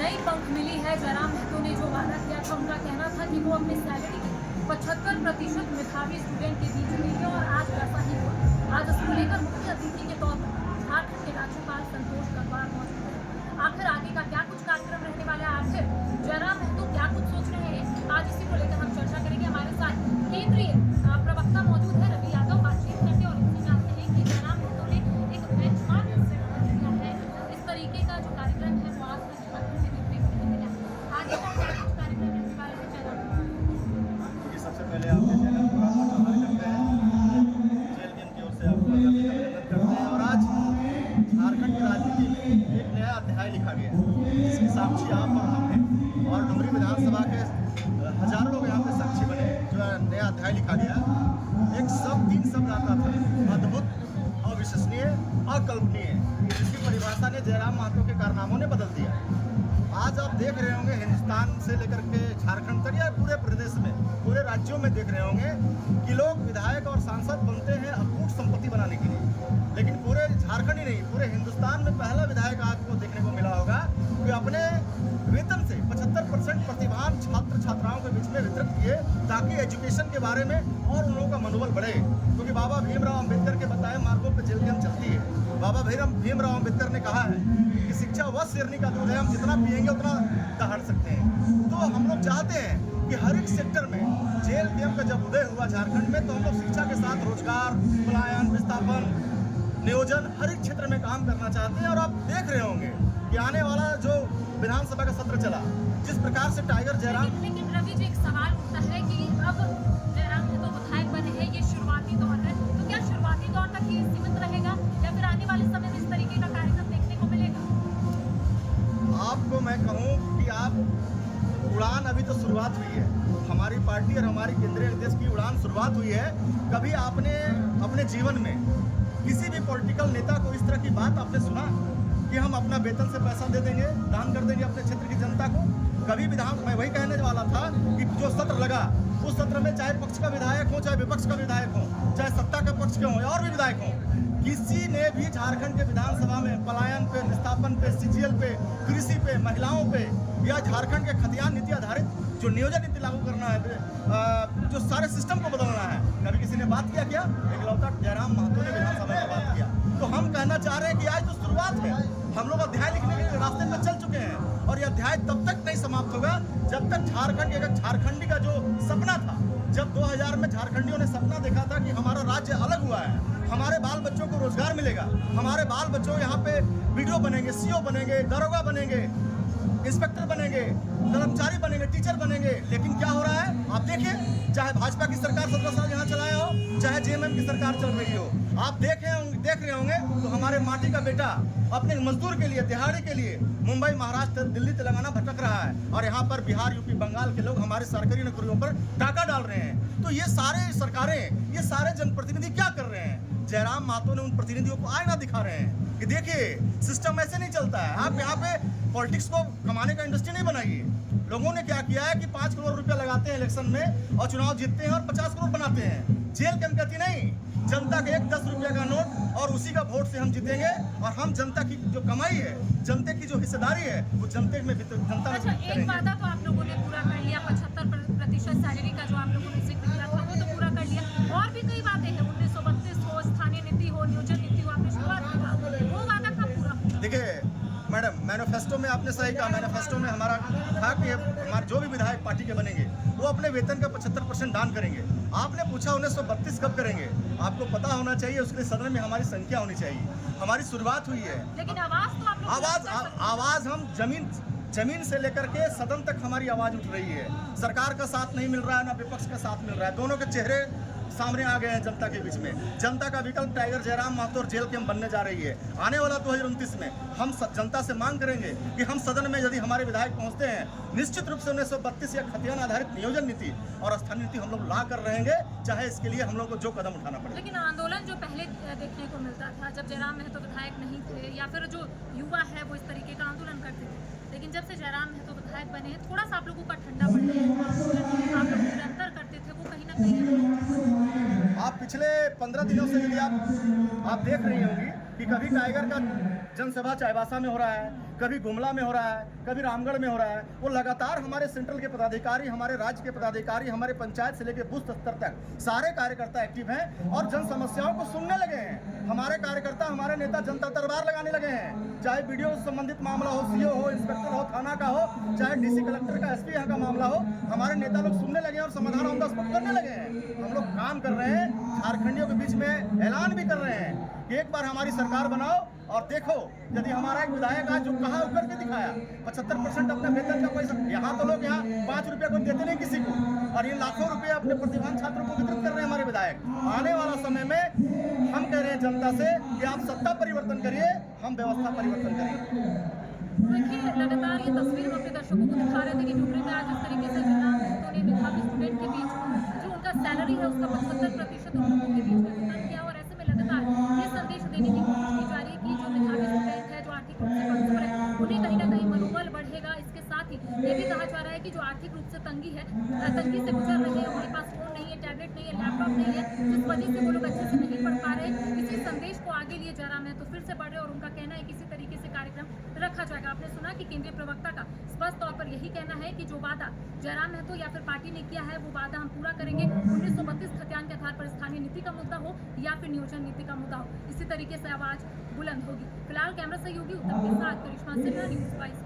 नई पंख मिली है। जयराम महतो ने जो वादा किया था, उनका कहना था कि वो अपनी सैलरी के 75% मेधावी स्टूडेंट के बीच देंगे और आज वैसा ही हुआ। आज इसको लेकर मुख्य अतिथि के तौर पर झारखंड के राज्यपाल संतोष गंगवार मौजूद है। आखिर आगे का क्या कुछ कार्यक्रम रहने वाला है, आखिर जयराम महतो क्या कुछ सोच रहे हैं, आज इसी को लेकर हम चर्चा करेंगे। हमारे साथ केंद्रीय प्रवक्ता मौजूद है रवि यादव, बातचीत करते और इनसे जानते हैं कि जयराम महतो ने एक बेंचमार्क सेट कर दिया है। इस तरीके का जो कार्यक्रम है वो आज झारखंड में देखने को नहीं मिला। आगे का क्या कुछ कार्यक्रम रहने वाला है जयराम? सबसे पहले आपके चैनल को आभार करते हैं, जेल गेम की ओर से आपको अभिनंदन करते हैं। और आज झारखंड की राजनीति में एक नया अध्याय लिखा गया है, जिसकी साक्षी आप और हम हैं। और डुमरी विधानसभा के हजारों लोग यहाँ पे साक्षी बने, जो नया अध्याय लिखा गया। एक शब्द 3 शब्द आता था, अद्भुत, अविश्वसनीय, अकल्पनीय, जिसकी परिभाषा ने जयराम महतो के कारनामों ने बदल दिया। आज आप देख रहे होंगे हिंदुस्तान से लेकर के झारखंड तक या पूरे प्रदेश में, पूरे राज्यों में देख रहे होंगे कि लोग विधायक और सांसद बनते हैं अकूट संपत्ति बनाने के लिए। लेकिन पूरे झारखंड ही नहीं, पूरे हिंदुस्तान में पहला विधायक आपको देखने को मिला होगा कि अपने वेतन से 75% प्रतिभान छात्र छात्राओं के बीच में वितरित किए, ताकि एजुकेशन के बारे में और उन लोगों का मनोबल बढ़े। क्योंकि बाबा भीमराव अम्बेडकर के बताए मार्गों पर जेल गेम चलती है। बाबा भीमराव अम्बेडकर ने कहा है कि शिक्षा वह शेरनी का दूध है, हम जितना पिएंगे उतना दहाड़ सकते हैं। तो हम लोग चाहते हैं कि हर एक सेक्टर में जेल गेम का जब उदय हुआ झारखंड में, तो हम लोग शिक्षा के साथ रोजगार, पलायन, विस्थापन, नियोजन, हर एक क्षेत्र में काम करना चाहते हैं। और आप देख रहे होंगे कि आने वाला जो विधानसभा का सत्र चला, जिस प्रकार से टाइगर जयराम। लेकिन रवि जी, एक सवाल उठता है कि अब जयराम महतो विधायक बने हैं, ये शुरुआती दौर है, तो क्या शुरुआती दौर तक ये सीमित रहेगा या फिर आने वाले समय में इस तरीके का कार्यक्रम देखने को मिलेगा? आपको मैं कहूं कि आप उड़ान अभी तो शुरुआत हुई है। हमारी पार्टी और हमारी केंद्रीय निर्देश की उड़ान शुरुआत हुई है। कभी आपने अपने जीवन में किसी भी पॉलिटिकल नेता को इस तरह की बात आपने सुना कि हम अपना वेतन से पैसा दे देंगे, दान कर देंगे अपने क्षेत्र की जनता को? कभी विधान, मैं वही कहने वाला था कि जो सत्र लगा, उस सत्र में चाहे पक्ष का विधायक हो, चाहे विपक्ष का विधायक हो, चाहे सत्ता के पक्ष के हो और भी विधायक हो, किसी ने भी झारखंड के विधानसभा में पलायन पे, विस्थापन पे, सीजीएल पे, कृषि पे, महिलाओं पे या झारखंड के खतियान नीति आधारित जो नियोजन नीति लागू करना है, जो सारे सिस्टम को बदलना है, कभी किसी ने बात किया क्या? एकलौता जयराम महतो ने विधानसभा में बात किया। तो हम कहना चाह रहे हैं कि आज तो शुरुआत है। हम लोग अध्याय लिखने के रास्ते पर चल चुके हैं और ये अध्याय तब तक नहीं समाप्त होगा जब तक झारखंडी का जो सपना था, जब 2000 में झारखंडियों ने सपना देखा था कि हमारा राज्य अलग हुआ है, हमारे बाल बच्चों को रोजगार मिलेगा, हमारे बाल बच्चों यहाँ पे बीडीओ बनेंगे, सीओ बनेंगे, दरोगा बनेंगे, इंस्पेक्टर बनेंगे, कर्मचारी बनेंगे, टीचर बनेंगे। लेकिन क्या हो रहा है आप देखिए, चाहे भाजपा की सरकार 17 साल यहाँ चलाया हो, चाहे जेएमएम की सरकार चल रही हो, आप देख रहे होंगे तो हमारे माटी का बेटा अपने मजदूर के लिए, दिहाड़ी के लिए मुंबई, महाराष्ट्र, दिल्ली, तेलंगाना भटक रहा है। और यहाँ पर बिहार, यूपी, बंगाल के लोग हमारे सरकारी नौकरियों पर डाका डाल रहे हैं। तो ये सारे सरकारें, ये सारे जनप्रतिनिधि क्या कर रहे हैं? जयराम महतो ने उन प्रतिनिधियों को आईना दिखा रहे हैं कि देखिए सिस्टम ऐसे नहीं चलता है। आप यहाँ पे पॉलिटिक्स को कमाने का इंडस्ट्री नहीं बनाइए। लोगों ने क्या किया है कि 5 करोड़ रुपया लगाते हैं इलेक्शन में और चुनाव जीतते हैं और 50 करोड़ बनाते हैं। जेल केम कहती नहीं, जनता के 10 रुपया का नोट और उसी का वोट से हम जीतेंगे। और हम जनता की जो कमाई है, जनता की जो हिस्सेदारी है, वो जनता में अच्छा, एक वादा तो आप लोगों ने पूरा कर लिया, 75% सैलरी का जो आप लोगों ने जिक्र किया था वो तो पूरा कर लिया। और भी कई वादे हैं, 1932 हो, स्थानीय नीति हो, नियोजन नीति हो, आपने शुरुआत किया, वो वादा कब पूरा होगा? देखिए मैडम, मैनिफेस्टो में आपने सही कहा, मैनिफेस्टो में हमारा था कि हमारे जो भी विधायक पार्टी के बनेंगे वो अपने वेतन का 75% दान करेंगे। आपने पूछा 1932 कब करेंगे? आपको पता होना चाहिए, उसके लिए सदन में हमारी संख्या होनी चाहिए। हमारी शुरुआत हुई है, लेकिन आवाज तो आप लोग आवाज हम जमीन से लेकर के सदन तक हमारी आवाज उठ रही है। सरकार का साथ नहीं मिल रहा है, ना विपक्ष का साथ मिल रहा है। दोनों के चेहरे सामने आ गए हैं जनता के बीच में। जनता का विकल्प टाइगर जयराम महतो और जेल केम बनने जा रही है। आने वाला 2029 में हम जनता से मांग करेंगे कि हम सदन में यदि हमारे विधायक पहुंचते हैं, निश्चित रूप से 1932 या खतियान आधारित नियोजन नीति और स्थानीय नीति हम लोग ला कर रहेंगे, चाहे इसके लिए हम लोग को जो कदम उठाना पड़े। लेकिन आंदोलन जो पहले देखने को मिलता था, जब जयराम महतो विधायक नहीं थे या फिर जो युवा है वो इस तरीके का आंदोलन करते थे, लेकिन जब से जयराम महतो विधायक बने हैं, थोड़ा सा आप लोगों का ठंडा पड़ गया है। आप लोग निरंतर करते थे, वो कहीं ना कहीं आप पिछले 15 दिनों से यदि आप देख रही होंगी कि कभी टाइगर का जनसभा चाईबासा में हो रहा है, कभी गुमला में हो रहा है, कभी रामगढ़ में हो रहा है। वो लगातार हमारे सेंट्रल के पदाधिकारी, हमारे राज्य के पदाधिकारी, हमारे पंचायत से लेकर बूथ स्तर तक सारे कार्यकर्ता एक्टिव हैं और जन समस्याओं को सुनने लगे हैं। हमारे कार्यकर्ता, हमारे नेता जनता दरबार लगाने लगे हैं, चाहे वीडियो से संबंधित मामला हो, सीओ हो, इंस्पेक्टर हो, थाना का हो, चाहे डीसी कलेक्टर का, एसपी यहाँ का मामला हो, हमारे नेता लोग सुनने लगे हैं और समाधान ऑन द स्पॉट करने लगे हैं। हम लोग काम कर रहे हैं, झारखंडियों के बीच में ऐलान भी कर रहे हैं कि एक बार हमारी सरकार बनाओ और देखो, यदि हमारा एक विधायक आज जो कहा वो करके दिखाया, 75% अपने वेतन का पैसा, यहाँ तो लोग यहाँ 5 रुपये को देते नहीं किसी को, और ये लाखों रुपए अपने प्रतिभान छात्रों को वितरित कर रहे हैं हमारे विधायक। आने वाला समय में हम कह रहे हैं जनता से कि आप सत्ता परिवर्तन करिए, हम व्यवस्था परिवर्तन करेंगे। देखिए, लगातार ये तस्वीर हम अपने दर्शकों को दिखा रहे थे कि डुमरी में आज इस तरीके से जनाब महतो ने मेधावी स्टूडेंट के बीच जो उनका सैलरी है उसका 75% उन लोगों के बीच में वितरण किया, और ऐसे में लगातार ये संदेश देने की कोशिश की जा रही है कि जो मेधावी स्टूडेंट है, जो आर्थिक रूप से कमजोर है, उन्हें कहीं ना कहीं मनोबल बढ़ेगा। इसके साथ ही ये भी कहा जा रहा है कि जो आर्थिक रूप से तंगी से गुजर रहे हैं, उनके पास फोन नहीं है, टैबलेट नहीं है, लैपटॉप नहीं है, जिस वजह से वो लोग अच्छे से नहीं पढ़ पा रहे, इसी संदेश को आगे लिए जयराम महतो फिर से बढ़ रहे और उनका कहना है कि इसी तरीके से कार्यक्रम रखा जाएगा। आपने सुना कि केंद्रीय प्रवक्ता का स्पष्ट तौर पर यही कहना है कि जो वादा जयराम महतो या फिर पार्टी ने किया है वो वादा हम पूरा करेंगे। 1932 खतियान के आधार पर स्थानीय नीति का मुद्दा हो या फिर नियोजन नीति का मुद्दा हो, इसी तरीके से आवाज बुलंद होगी। फिलहाल कैमरा सहयोगी उत्तम के साथ करिश्मा सिन्हा, न्यूज़ 22।